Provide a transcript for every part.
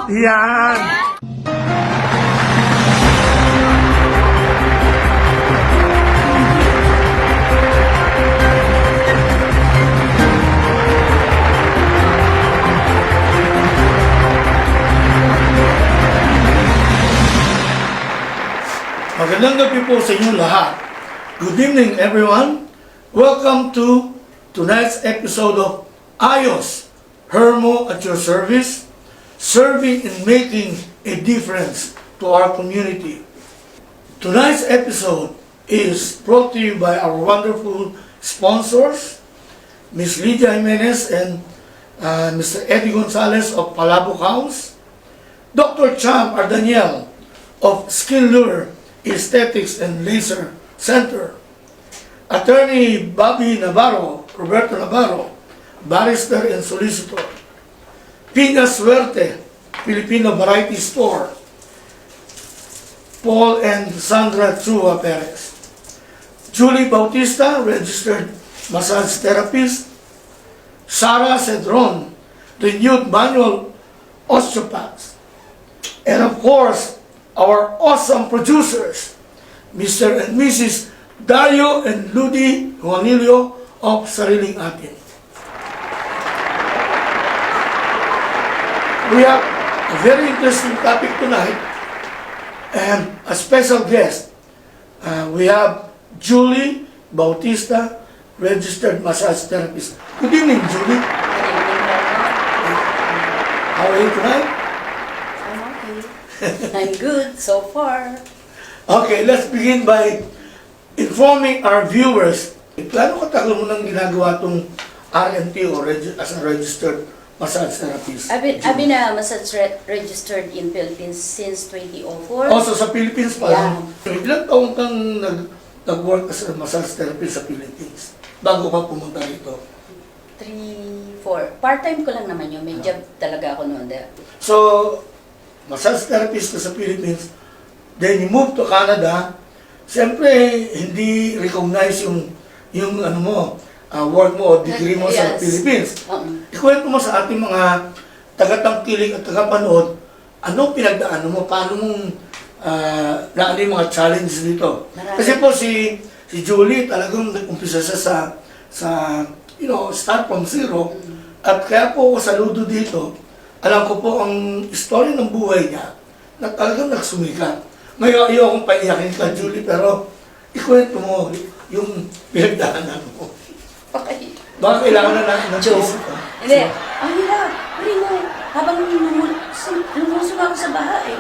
Yan! Magandang gabi po sa inyo lahat. Good evening everyone. Welcome to tonight's episode of Ayos, Hermo at your service, serving and making a difference to our community. Tonight's episode is brought to you by our wonderful sponsors, Ms. Lydia Jimenez and Mr. Eddie Gonzalez of Palabok House, Dr. Cham Ardaniel of Skin Lure Aesthetics and Laser Center, Attorney Bobby Navarro, Roberto Navarro, Barrister and Solicitor, Pina Suerte, Filipino Variety Store, Paul and Sandra Chua Perez, Julie Bautista, Registered Massage Therapist, Sarah Cedron, Renewed Manual Osteopath, and of course, our awesome producers, Mr. and Mrs. Dario and Ludi Juanilio of Sariling Atin. We have a very interesting topic tonight and a special guest. We have Julie Bautista, Registered Massage Therapist. Good evening, Julie. How are you tonight? I'm good so far. Okay, let's begin by informing our viewers. Plano katagal mo nang ginagawa itong RNT o as a registered massage therapist? I've been a massage registered in Philippines since 2004. Also sa Philippines pa lang. Yeah. Ilang taon kang nag-work as a massage therapist sa Philippines bago ka pumunta rito? 3, 4. Part-time ko lang naman yun. May job talaga ako noon. So, massage therapist ka sa Philippines, then you move to Canada, siyempre, hindi recognize yung ano mo, work mo o degree mo sa Yes. Philippines. Ikwento mo sa ating mga tagatangkilik at tagapanood, anong pinagdaanan mo, paano mong ano yung mga challenges dito. Marami. Kasi po si Julie talagang nag-umpisa siya sa start from zero, at kaya po ako saludo dito. Alam ko po ang story ng buhay niya na talagang nagsumikat. Ngayon, ayokong paiyakin ka, Julie, pero ikwento mo yung pinagdaanan mo. Okay. Baka kailangan na natin ng Joke. isip. Hindi. Ang hirap. Ringo, habang lumusog ako sa bahay,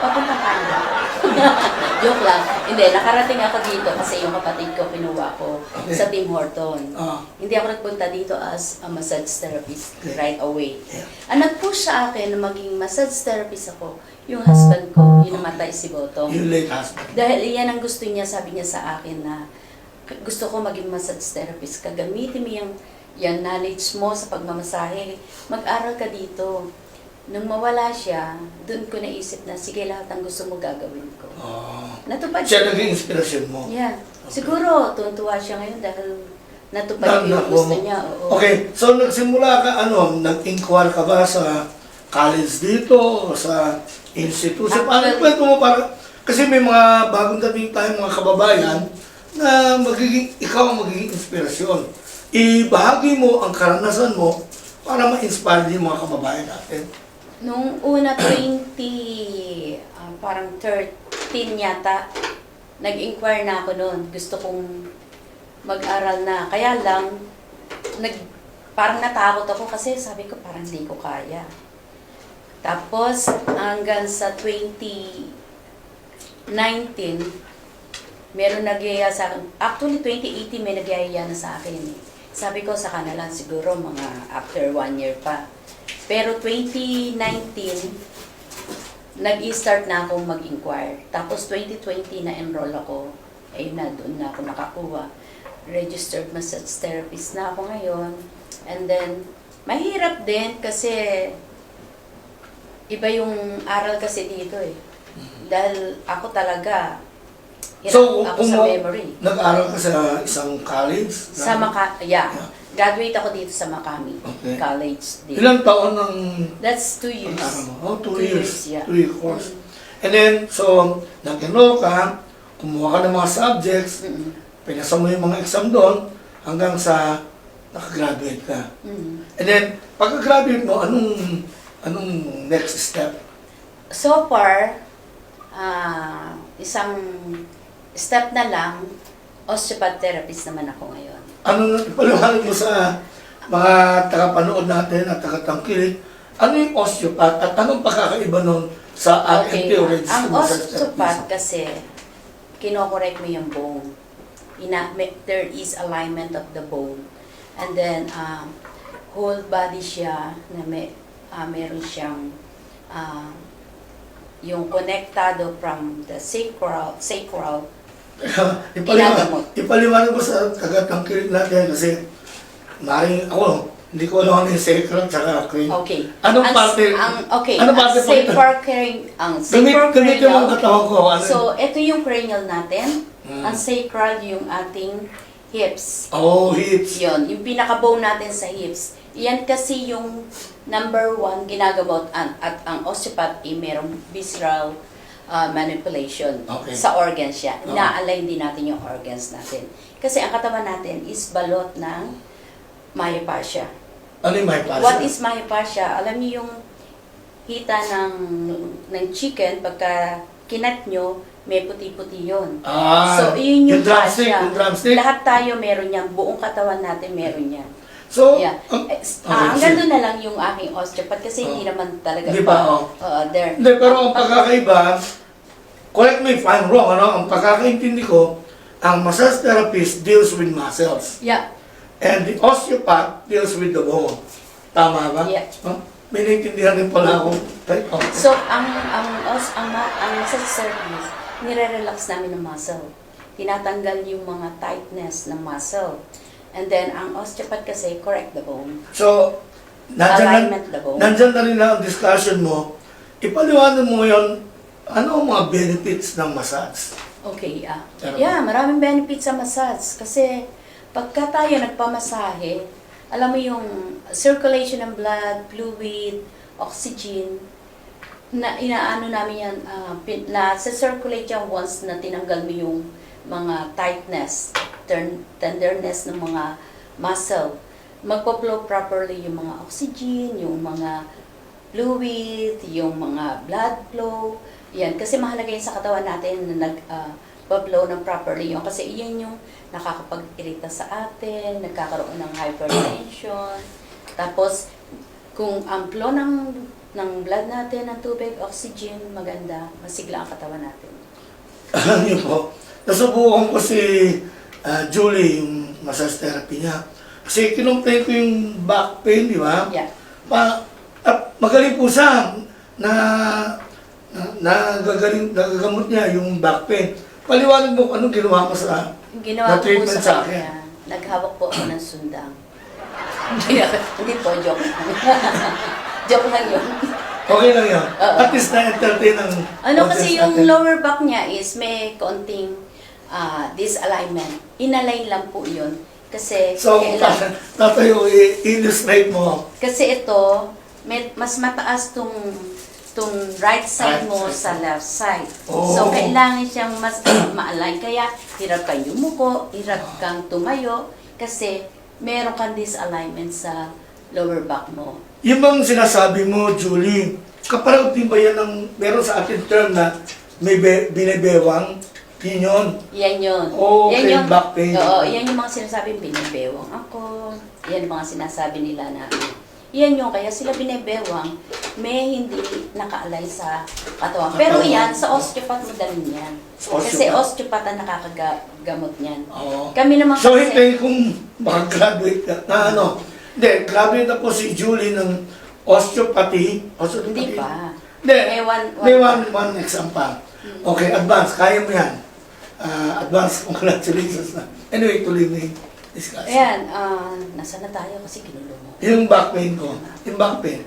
papunta Canada. Joke lang. Hindi, nakarating ako dito kasi yung kapatid ko kinuha ko sa Tim Horton. Hindi ako nagpunta dito as a massage therapist right away. Ang nag-push sa akin na maging massage therapist ako, yung husband ko, yung namatay si Botong. Yung late husband. Dahil yan ang gusto niya, sabi niya sa akin na gusto ko maging massage therapist. Kagamitin mo yung knowledge mo sa pagmamasahe. Mag-aral ka dito. Nung mawala siya, doon ko naisip na, sige, lahat ang gusto mo gagawin ko. Natupad Siya naging inspirasyon mo. Yeah. Siguro, tuntua siya ngayon dahil natupad yung gusto niya. Oo. Okay, so nagsimula ka, nag-inquire ka ba sa college dito o sa institution? Paano kwento mo kasi may mga bagong dating tayong mga kababayan na ikaw ang magiging inspirasyon. Ibahagi mo ang karanasan mo para ma-inspire din yung mga kababayan natin. Nung una, parang 13 yata, nag-inquire na ako noon. Gusto kong mag-aral na. Kaya lang, parang natakot ako kasi sabi ko parang hindi ko kaya. Tapos, hanggang sa 2019, meron nagyaya sa akin. Actually, 2018 may nagyaya na sa akin. Sabi ko sa kanila siguro mga after 1 year pa. Pero 2019, nag-i-start na akong mag-inquire. Tapos 2020 na-enroll ako. Ayun na, doon na ako nakakuha. Registered massage therapist na ako ngayon. And then, mahirap din kasi iba yung aral kasi dito eh. Dahil ako talaga, hirap ako sa memory. Nag-aral ka sa isang college? Yeah. Graduate ako dito sa Makami Okay. College. Dito. Ilang taon ang That's 2 years. Oh, 2 2 years. yeah. 2 year course. And then, so, nag-enroll ka, kumuha ka ng mga subjects, Mm-mm. pinasa mo yung mga exam doon, hanggang sa nakagraduate ka. Mm. And then, pagka-graduate mo, anong next step? So far, isang step na lang, osteopath therapist naman ako ngayon. Ipaliwanag mo sa mga tagapanood natin at tagatangkilik, ano yung osteopath at anong pagkakaiba nun sa Okay. RNT o registered Ang massage osteopath therapist? kasi, kinokorek mo yung bone. There is alignment of the bone. And then, whole body siya na meron siyang yung connectado from the sacral Ginagamot. Ipaliwanag mo sa tagatangkilik natin kasi maring ako, hindi ko alam ano yung sacral at crane. Okay. Anong parte? Anong parte po ito? Ang Gamitin sacral mo ang katawan ko. Ano? So, ito yung cranial natin. Mm. Ang sacral yung ating hips. Oh, hips. Yun, yung pinaka-bone natin sa hips. Yan kasi yung number 1 ginagamot at ang osteopath merong visceral manipulation Okay. sa organs siya. Oo. Na-align din natin yung organs natin. Kasi ang katawan natin is balot ng myofascia. Ano yung myofascia? What is myofascia? Alam niyo yung hita ng chicken, pagka kinat nyo, may puti-puti yun. So, yun yung drumstick, fascia. yung drumstick. Lahat tayo meron yan. Buong katawan natin meron yan. So, Yeah. Hanggang doon na lang yung aking osteopath kasi hindi naman talaga Hindi pa, oh. there. Hindi, pero ang pagkakaiba, correct me if I'm wrong, ano? Ang pagkakaintindi ko, ang massage therapist deals with muscles. Yeah. And the osteopath deals with the bone. Tama ba? Yeah. Huh? May naiintindihan din pala ako. Right? Okay. So, ang massage service, nire-relax namin ng muscle. Tinatanggal yung mga tightness ng muscle. And then, ang osteopath kasi, correct the bone. So, Alignment the bone. nandyan na rin na ang discussion mo. Ipaliwanag mo yon ano ang mga benefits ng massage? Okay, Pero- yeah, maraming benefits sa massage. Kasi, pagka tayo nagpamasahe, alam mo yung circulation ng blood, fluid, oxygen, na inaano namin yan, na-circulate yan once na tinanggal mo yung mga tightness, tenderness ng mga muscle. Magpo-flow properly yung mga oxygen, yung mga fluid, yung mga blood flow. Yan, kasi mahalaga yun sa katawan natin na nag-flow ng properly yun. Kasi iyan yung nakakapag-irita sa atin, nagkakaroon ng hypertension. Tapos, kung ang flow ng blood natin, ng tubig, oxygen, maganda, masigla ang katawan natin. Alam niyo po, nasubukan ko si Julie, yung massage therapy niya. Kasi kinumplain ko yung back pain, di ba? Yeah. Magaling po siya nagagamot niya yung back pain. Paliwanag mo anong ginawa mo sa Yung ginawa ko po treatment sa sa akin. kanya, naghawak po ako ng sundang. Hindi po, joke lang. Joke lang yun. Okay lang yun. Oo. At least na-entertain ang Ano kasi audience yung natin. lower back niya is may konting disalignment. Inalign lang po yun. Kasi So, tatayo, i-illustrate mo. kasi ito, mas mataas tong right side Right mo side. sa left side. Oh. So, kailangan siyang mas ma-align. Kaya, hirap kang yumuko, hirap kang tumayo, kasi meron kang disalignment sa lower back mo. Yung bang sinasabi mo, Julie, kaparag din ba yan ng, meron sa ating term na may binibewang? Yun yun. Yan yun. Oh, Yan okay, yung, back pain. Oo, yan yung mga sinasabi, binibewang ako. Yan yung mga sinasabi nila na, yan yung, kaya sila binibewang, may hindi naka-align sa katawan. Pero yan, sa osteopath mo dalhin yan. Sa osteopath? Kasi osteopath ang nakakagamot niyan. Oo. Kami naman So, kasi, hintayin kung makagraduate ka na ano. Hindi, graduate na po si Julie ng osteopathy. hindi pa. Hindi, May one exam pa. Okay, advance. Kaya mo yan. Advance, congratulations na. Anyway, tuloy mo yung discussion. Ayan, nasa na tayo kasi kinulo mo. Yung back pain ko. Yung back pain.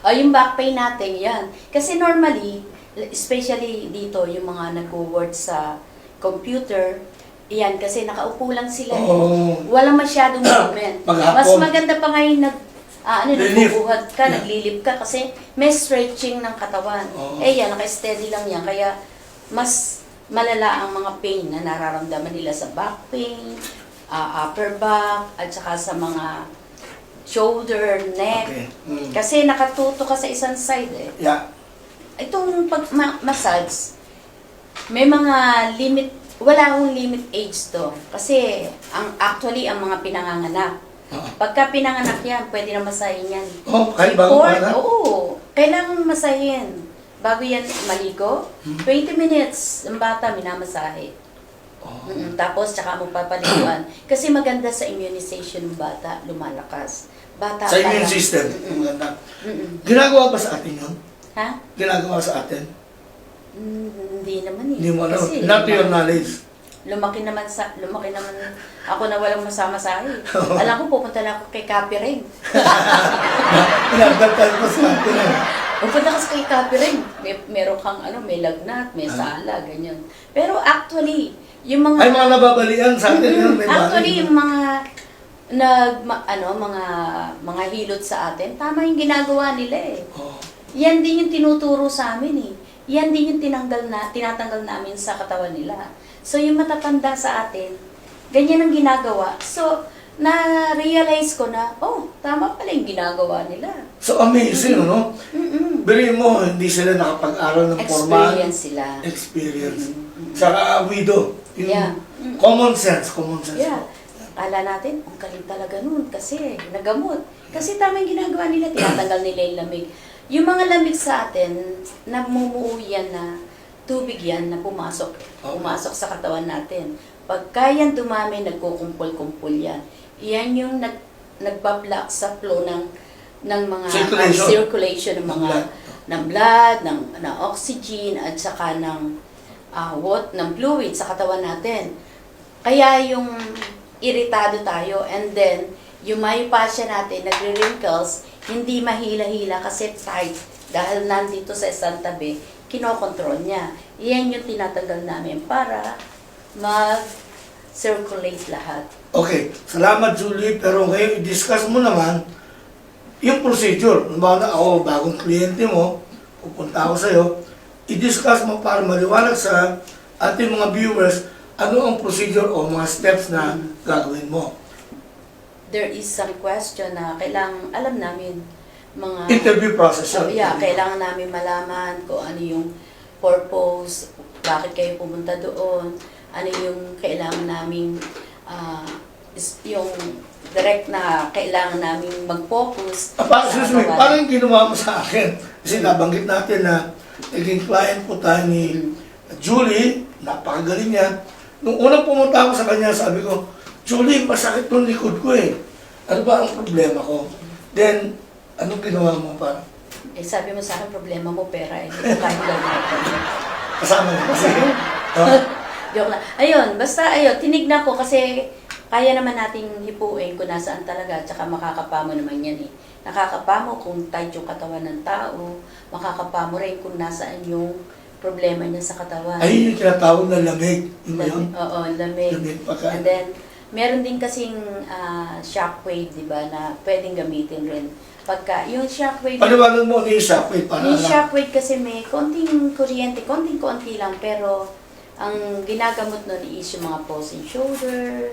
Yung back pain natin, yan. Kasi normally, especially dito, yung mga nag-work sa computer, Yan, kasi nakaupo lang sila. Oo. Walang masyadong movement. Maghapon. Mas maganda pa ngayon Relief. nagbubuhat ka, naglilip ka kasi may stretching ng katawan. Oo. Yan, naka-steady lang yan. Kaya mas malala ang mga pain na nararamdaman nila sa back pain, upper back, at saka sa mga shoulder, neck. Okay. Mm. Kasi nakatuto ka sa isang side eh. Yeah. Itong pag-massage, may mga limit, wala akong limit age to. Kasi actually ang mga pinanganganak. Oo. Pagka pinanganak yan, pwede na masahin yan. Oh, kahit bago Before, pa na? oo, kailangan masahin. Bago yan maligo, 20 minutes ang bata minamasahe. Oh. Tapos, tsaka mo papaliguan. Kasi maganda sa immunization ng bata, lumalakas. Bata Sa pa immune lang. system. Mm-mm. Maganda. Mm-mm. Ginagawa ba sa atin yun? Ha? Ginagawa sa atin? Hindi naman eh. Hindi mo alam. Kasi Not to your knowledge. lumaki naman ako na walang masama-sahe. Alam ko, pupunta lang ako kay Kapi Ring. Pinagdagdag mo sa atin. Pupunta kasi kay Kapi Ring. Meron kang may lagnat, may sala, ganyan. Pero actually, yung mga... Ay, mga nababalian sa atin yun. May Actually, bali. yung mga mga hilot sa atin, tama yung ginagawa nila eh. Oh. Yan din yung tinuturo sa amin eh. Yan din yung tinatanggal namin sa katawan nila. So yung matatanda sa atin, ganyan ang ginagawa. So, na-realize ko na, tama pala yung ginagawa nila. So amazing, no? Mm-mm. Biri mo, hindi sila nakapag-aral ng formal Experience sila. experience. Saka widow. Yung Yeah. common sense. Yeah. Kala natin, ang galing talaga nun kasi nagamot. Kasi tama yung ginagawa nila, tinatanggal nila yung lamig. Yung mga lamig sa atin, namumuo yan na tubig yan na pumasok sa katawan natin. Pagka yan dumami, nagkukumpul-kumpul yan. Yan yung nagbablock sa flow ng mga circulation ng mga ng blood, ng oxygen at saka ng ng fluid sa katawan natin. Kaya yung iritado tayo and then yung myopathy natin, nagre-wrinkles, hindi mahila-hila kasi tight dahil nandito sa isang tabi, kinokontrol niya. Yan yung tinatanggal namin para mag-circulate lahat. Okay, salamat Julie, pero ngayon i-discuss mo naman yung procedure. Halimbawa na ako, bagong kliyente mo, pupunta ako sa'yo, i-discuss mo para maliwanag sa ating mga viewers ano ang procedure o mga steps na gagawin mo. There is some question na kailangan alam namin mga... Interview process yun. Kailangan namin malaman kung ano yung purpose, bakit kayo pumunta doon, ano yung kailangan namin, yung direct na kailangan namin mag-focus. Excuse me, parang ginawa mo sa akin. Kasi nabanggit natin na naging client po tayo ni Julie, napakagaling niya. Nung unang pumunta ako sa kanya, sabi ko, Julie, masakit yung likod ko eh. Ano ba ang problema ko? Then, anong ginawa mo para? Sabi mo sa akin, problema mo pera eh. Hindi ko kaya gawin. Kasama mo kasi. Joke lang. Ayun, basta tinignan ko kasi kaya naman nating hipuin kung nasaan talaga, tsaka makakapamo naman yan eh. Nakakapamo kung tight yung katawan ng tao, makakapamo rin kung nasaan yung problema niya sa katawan. Ay, yung tinatawag na lamig. Yun ba yun? Oo, lamig. Lamig pagka. And then, meron din kasing shockwave, di ba, na pwedeng gamitin rin. Pagka, yung shockwave... Paliwanag mo yung shockwave para Yung alam. shockwave kasi may konting kuryente, konting-konti lang, pero ang ginagamot nun is yung mga pulsing shoulder,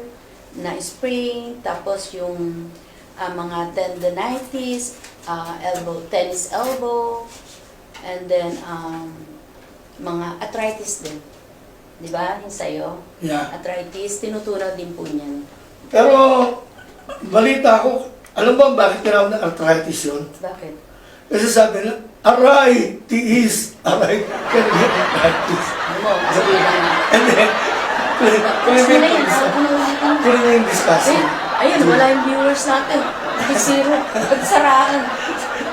na spring, tapos yung mga tendinitis, tennis elbow, and then mga arthritis din. Di ba? Yung sa'yo. Yeah. Arthritis, tinutunaw din po niyan. Pero, balita ko, alam ba bakit tinawag na arthritis yun? Bakit? Kasi sabi na, aray, tiis, aray, can get arthritis. Ano mo, sabihin lang na. And then, tuloy mo yung discussion. Ayun, wala yung viewers natin. Zero. Pagsaraan.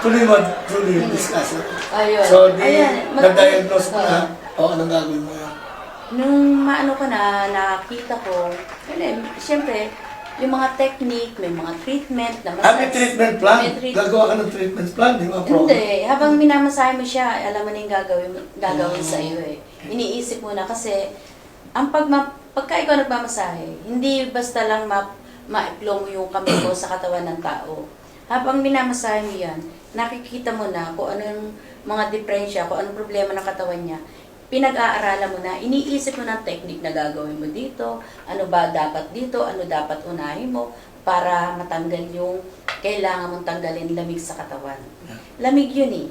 Tuloy mo, Julie, yung discussion. Ayun. So, di, Ayan, na-diagnose mo na, anong gagawin mo yan? Nung maano ko na, nakita ko, siyempre, yung mga technique, may mga treatment na May treatment plan? May Gagawa ka ng treatment plan, di ba? Hindi. Habang minamasahe mo siya, alam mo na yung gagawin sa iyo eh. Iniisip mo na kasi, pagka ikaw nagmamasahe, hindi basta lang ma-flow mo yung kamay mo sa katawan ng tao. Habang minamasahe mo yan, nakikita mo na kung ano yung mga diferensya, kung anong problema ng katawan niya. Pinag-aaralan mo na, iniisip mo ng technique na gagawin mo dito, ano ba dapat dito, ano dapat unahin mo, para matanggal yung kailangan mong tanggalin lamig sa katawan. Lamig yun eh.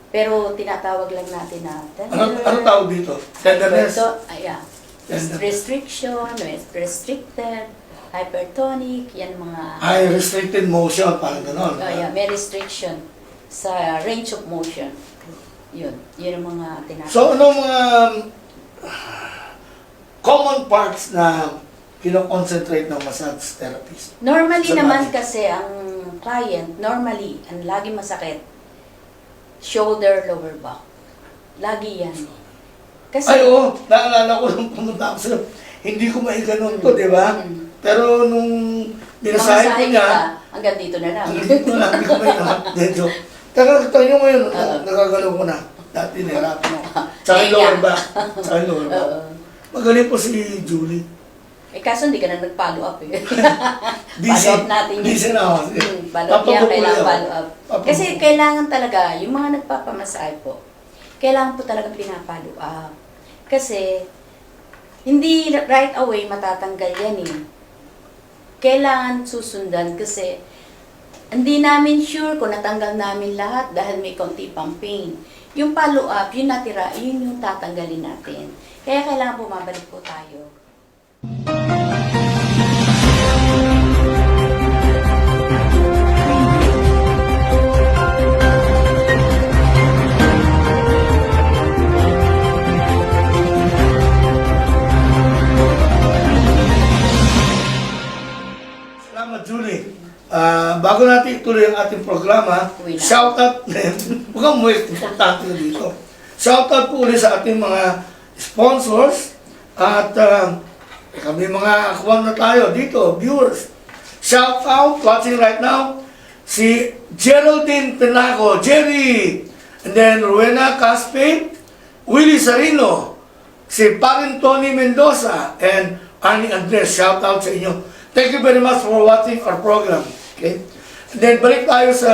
Pero tinatawag lang natin na Ano tawag dito? Tenderness? Ayan. Restriction, restricted, hypertonic, yan mga... Ay, restricted motion, parang gano'n. Yeah, may restriction sa range of motion. Yun ang mga tinatawag. So, ano mga common parts na kino-concentrate ng massage therapist? Normally Sa naman body. kasi ang client, normally, ang lagi masakit, shoulder, lower back. Lagi yan. Kasi, Ay, oo. Naalala ko nung pumunta ako sa... Hindi ko maiganon to, di ba? Pero nung binasahin ko niya, hanggang dito na lang. hindi ko maiganon. Medyo. Taka, tayo ngayon, nagagalaw ko na. Dati nahirap mo. Tsaka yung lower back. Tsaka yung lower back. Magaling po si Julie. Kaso hindi ka na nag-follow up eh. Busy. Follow up natin yun. Busy na ako. Follow up yan, kailangan follow up. Kasi kailangan talaga, yung mga nagpapamasahe po, kailangan po talaga pinapollow up. Kasi, hindi right away matatanggal yan eh. Kailangan susundan kasi hindi namin sure kung natanggal namin lahat dahil may konti pang pain. Yung follow up, yung natira, yun yung tatanggalin natin. Kaya kailangan bumabalik po tayo. Salamat, Julie. Bago natin ituloy ang ating programa, Uwi na. shoutout, mukhang mo importante na dito. Shoutout po ulit sa ating mga sponsors at kami mga akuan na tayo dito, viewers. Shoutout, watching right now, si Geraldine Penaco, Jerry, and then Rowena Caspe, Willie Sarino, si Parin Tony Mendoza, and Annie Andres. Shoutout sa inyo. Thank you very much for watching our program. Okay? And then balik tayo sa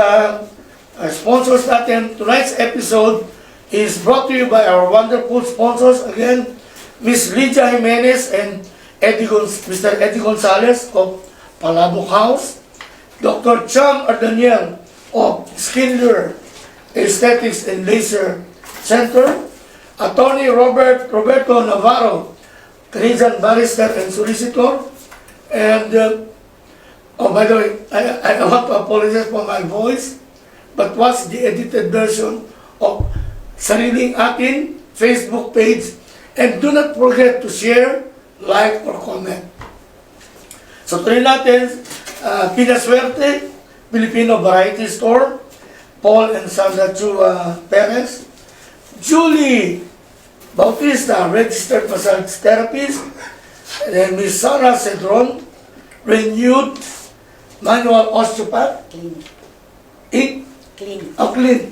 sponsors natin. Tonight's episode is brought to you by our wonderful sponsors. Again, Miss Lydia Jimenez and Mr. Eddie Gonzalez of Palabok House, Dr. Chang Ardaniel of Skinler Aesthetics and Laser Center, Attorney Roberto Navarro, Canadian barrister and solicitor, and oh, by the way, I want to apologize for my voice, but watch the edited version of Sariling Atin Facebook page, and do not forget to share, like, or comment. So, tuloy natin, Pinaswerte, Filipino Variety Store, Paul and Sandra Chua Perez, Julie Bautista, registered massage therapist, and then Miss Sarah Cedron, renewed manual osteopath, Clinic. Clinic.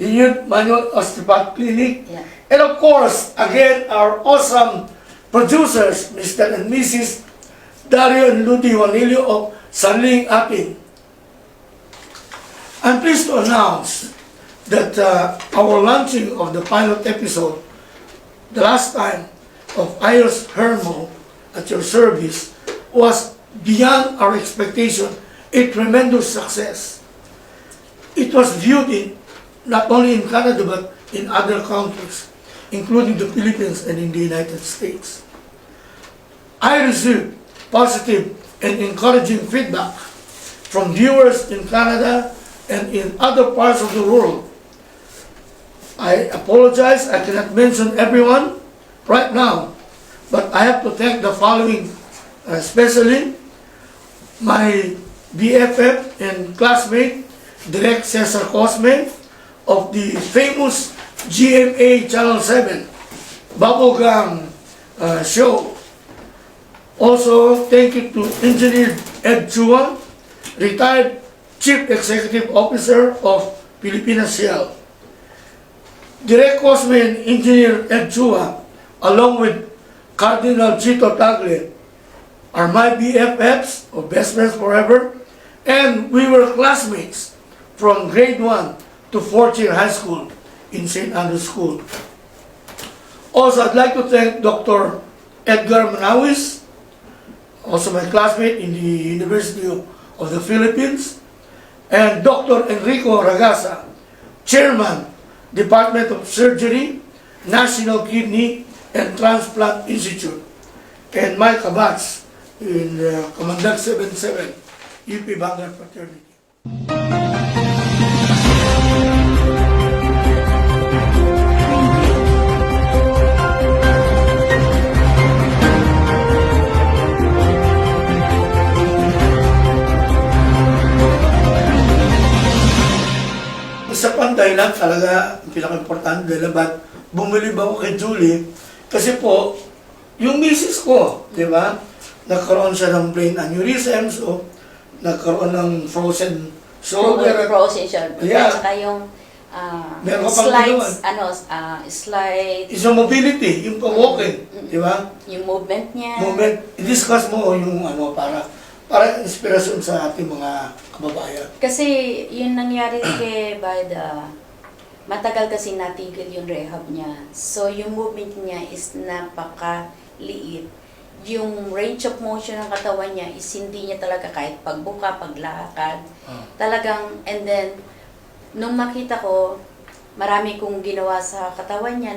Renewed manual osteopath clinic. Yeah. And of course, again, our awesome producers, Mr. and Mrs. Dario and Ludi Juanilio of Sanling Atin. I'm pleased to announce that our launching of the pilot episode, the last time of Ayos Hermo at your service, was beyond our expectation, a tremendous success. It was viewed not only in Canada but in other countries, including the Philippines and in the United States. I received positive and encouraging feedback from viewers in Canada and in other parts of the world. I apologize, I cannot mention everyone right now, but I have to thank the following, especially my BFF and classmate, Direk Cesar Cosme of the famous GMA Channel 7 Bubblegum show. Also, thank you to Engineer Ed Chua, retired Chief Executive Officer of Pilipinas Shell. Direk Cosme and Engineer Ed Chua, along with Cardinal Chito Tagle, are my BFFs, or best friends forever, and we were classmates from grade 1 to 4th year high school in St. Andrew's School. Also, I'd like to thank Dr. Edgar Manawis, also my classmate in the University of the Philippines, and Dr. Enrico Ragasa, Chairman, Department of Surgery, National Kidney and Transplant Institute, and my kabats in Commandant 77, UP Vanguard Fraternity. Isa pang dahilan talaga, ang pinaka-importante dahilan ba't bumili ba ako kay Julie? Kasi po, yung misis ko, di ba? Nagkaroon siya ng brain aneurysm, so nagkaroon ng frozen shoulder. Frozen shoulder. Yeah. At saka yung Meron ka pang slides, ginawan. slide, Is yung mobility, yung walking, di ba? yung movement niya. Movement, i-discuss mo yung para inspirasyon sa ating mga kababayan. Kasi yun nangyari kay Baida, matagal kasi natigil yung rehab niya. So yung movement niya is napakaliit. Yung range of motion ng katawan niya is hindi niya talaga kahit pagbuka, paglakad. Talagang, and then, nung makita ko, marami kong ginawa sa katawan niya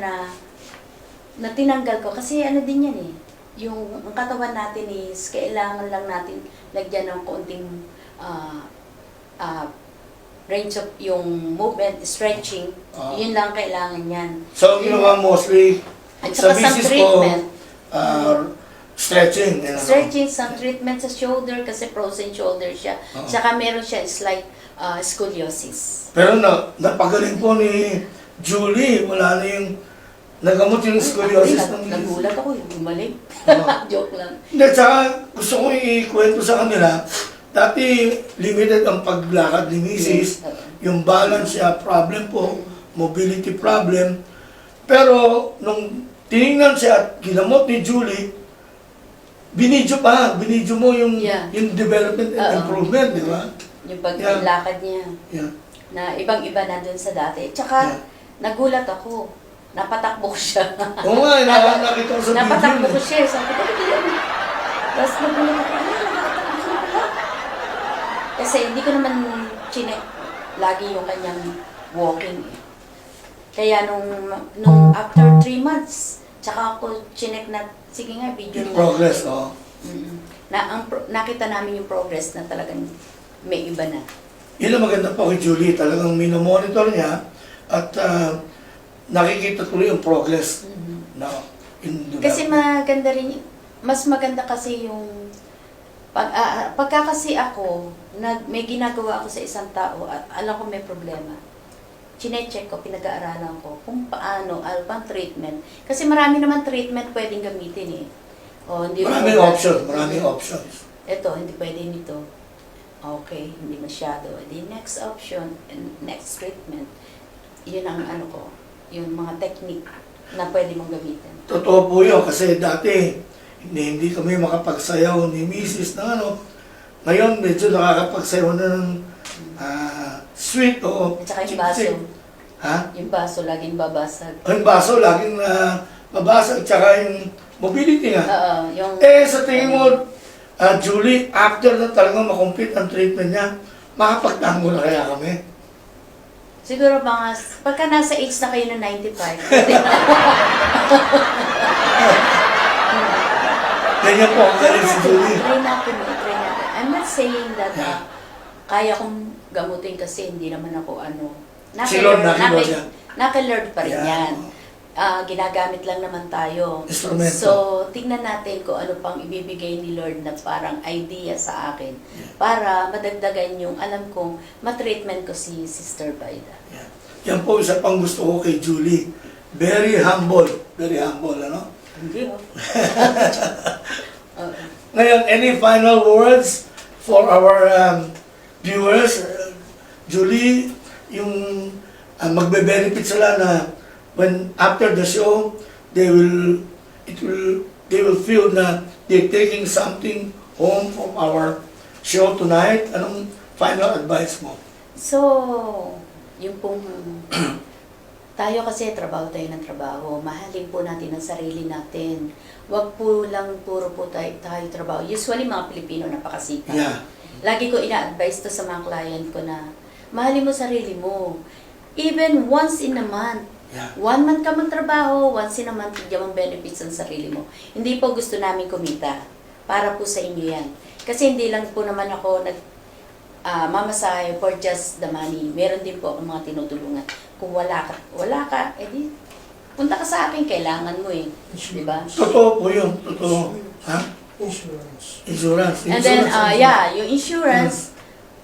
na tinanggal ko. Kasi ano din yan eh, yung ang katawan natin is kailangan lang natin lagyan ng konting range of yung movement, stretching, yun lang kailangan yan. So, ginawa mostly At sa saka some misis ko, treatment. stretching. Stretching, some treatment sa shoulder kasi frozen shoulder siya. Tsaka meron siya slight scoliosis. Pero napagaling po ni Julie, wala na yung nagamot yung scoliosis ng misis. Nagulat ako, bumalik. Joke lang. Hindi, tsaka gusto ko ikwento sa kanila, dati limited ang paglakad ni misis, yung balance niya, problem po, mobility problem. Pero nung tinignan siya at ginamot ni Julie, binidyo mo yung development and improvement, di ba? Yung paglakad niya, na ibang-iba na dun sa dati. Tsaka, nagulat ako, napatakbo ko siya. Oo nga, nakita ko sa video. Napatakbo ko siya, sabi ko, tapos nagulat ako, nakatakbo siya pala. Kasi hindi ko naman chinek lagi yung kanyang walking eh. Kaya nung after 3 months, tsaka ako chinek na, sige nga, video na. Progress, oo. Nakita namin yung progress na talagang may iba na. Yun ang maganda po kay Julie, talagang minomonitor niya at nakikita tuloy yung progress. Kasi maganda rin, mas maganda kasi yung pagka kasi ako, may ginagawa ako sa isang tao at alam ko may problema. Chine-check ko, pinag-aaralan ko kung paano, pang treatment. Kasi marami naman treatment pwedeng gamitin eh. Maraming options. Ito, hindi pwede nito. Okay, hindi masyado. The next option, and next treatment, yun ang yung mga technique na pwede mong gamitin. Totoo po yun, kasi dati hindi kami makapagsayaw ni Mrs. na Ngayon, medyo nakakapagsayaw na ng sweet o At saka yung baso. Ha? Yung baso, laging babasag. Yung baso, laging mabasag, tsaka yung mobility nga. Yung... Sa tingin mo, Julie, after na talagang makomplete ang treatment niya, makapagtango na kaya kami? Siguro pagka nasa age na kayo na 95. Ganyan po ang galing si Julie. Try natin. I'm not saying that kaya kong gamutin kasi hindi naman ako naka-learn pa rin yan. Ginagamit lang naman tayo. Instrumento. So, tingnan natin kung ano pang ibibigay ni Lord na parang idea sa akin para madagdagan yung alam kong matreatment ko si Sister Baida. Yan po isa pang gusto ko kay Julie. Very humble. Very humble, Hindi Ngayon, any final words for our viewers? Julie, yung magbe-benefit sila na when after the show, they will feel na they're taking something home from our show tonight. Anong final advice mo? So, yung pong tayo kasi trabaho tayo ng trabaho. Mahalin po natin ang sarili natin. Huwag po lang puro po tayo trabaho. Usually mga Pilipino napakasipag. Yeah. Lagi ko ina-advise to sa mga client ko na mahalin mo sarili mo. Even once in a month. Yeah. 1 month ka magtrabaho, once in a month bigyan mong benefits ang sarili mo. Hindi po gusto namin kumita. Para po sa inyo yan. Kasi hindi lang po naman ako mamasahe for just the money. Meron din po akong mga tinutulungan. Kung wala ka, edi punta ka sa akin, kailangan mo eh. Diba? Totoo po yun. Totoo. Ha? Insurance. And then, Insurance. yung insurance,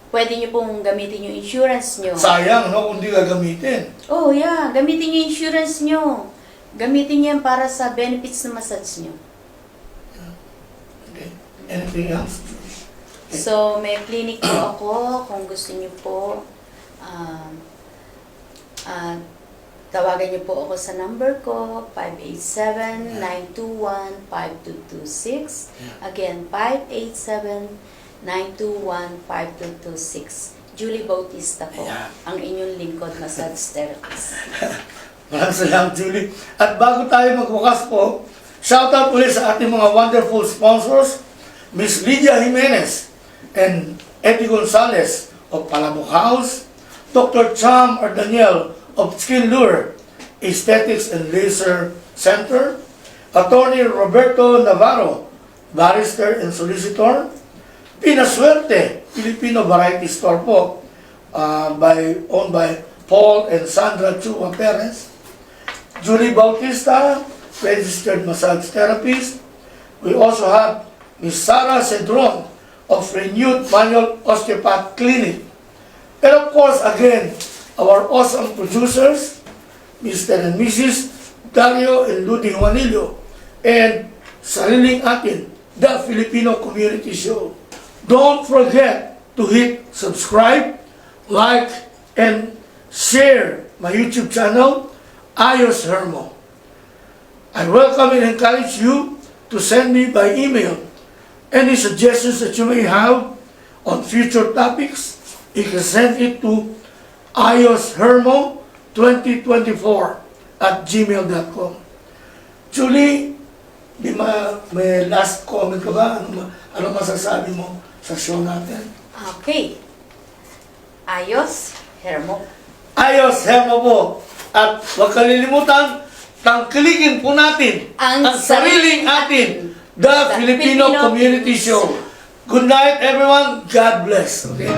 pwede nyo pong gamitin yung insurance nyo. Sayang, no? Kung di gagamitin. Oh, yeah. Gamitin yung insurance nyo. Gamitin nyo yan para sa benefits na massage nyo. Okay. Anything else? So, may clinic po ako. Kung gusto nyo po, tawagan nyo po ako sa number ko, 587-921-5226. Again, 587-921-5226. Julie Bautista po, Yeah. ang inyong lingkod massage therapist. Maraming salamat, Julie. At bago tayo magbukas po, shoutout ulit sa ating mga wonderful sponsors, Miss Lydia Jimenez and Eddie Gonzalez of Palabok House, Dr. Cham or Daniel of Skin Lure Aesthetics and Laser Center, Attorney Roberto Navarro, Barrister and Solicitor, Pinasuerte, Filipino Variety Store po, owned by Paul and Sandra Chua Perez, Julie Bautista, Registered Massage Therapist. We also have Miss Sarah Cedron of Renewed Manual Osteopath Clinic. And of course, again, our awesome producers, Mr. and Mrs. Dario and Ludi Juanillo, and Sariling Atin, the Filipino Community Show. Don't forget to hit subscribe, like, and share my YouTube channel, Ayos Hermo. I welcome and encourage you to send me by email any suggestions that you may have on future topics. You can send it to ayoshermo2024@gmail.com. Julie, may last comment ka ba? Ano masasabi mo sa show natin? Okay. Ayos, Hermo. Ayos, Hermo po. At huwag kalilimutan, tangkilikin po natin Ang sariling atin, The Filipino Community Show. Good night, everyone. God bless. Okay?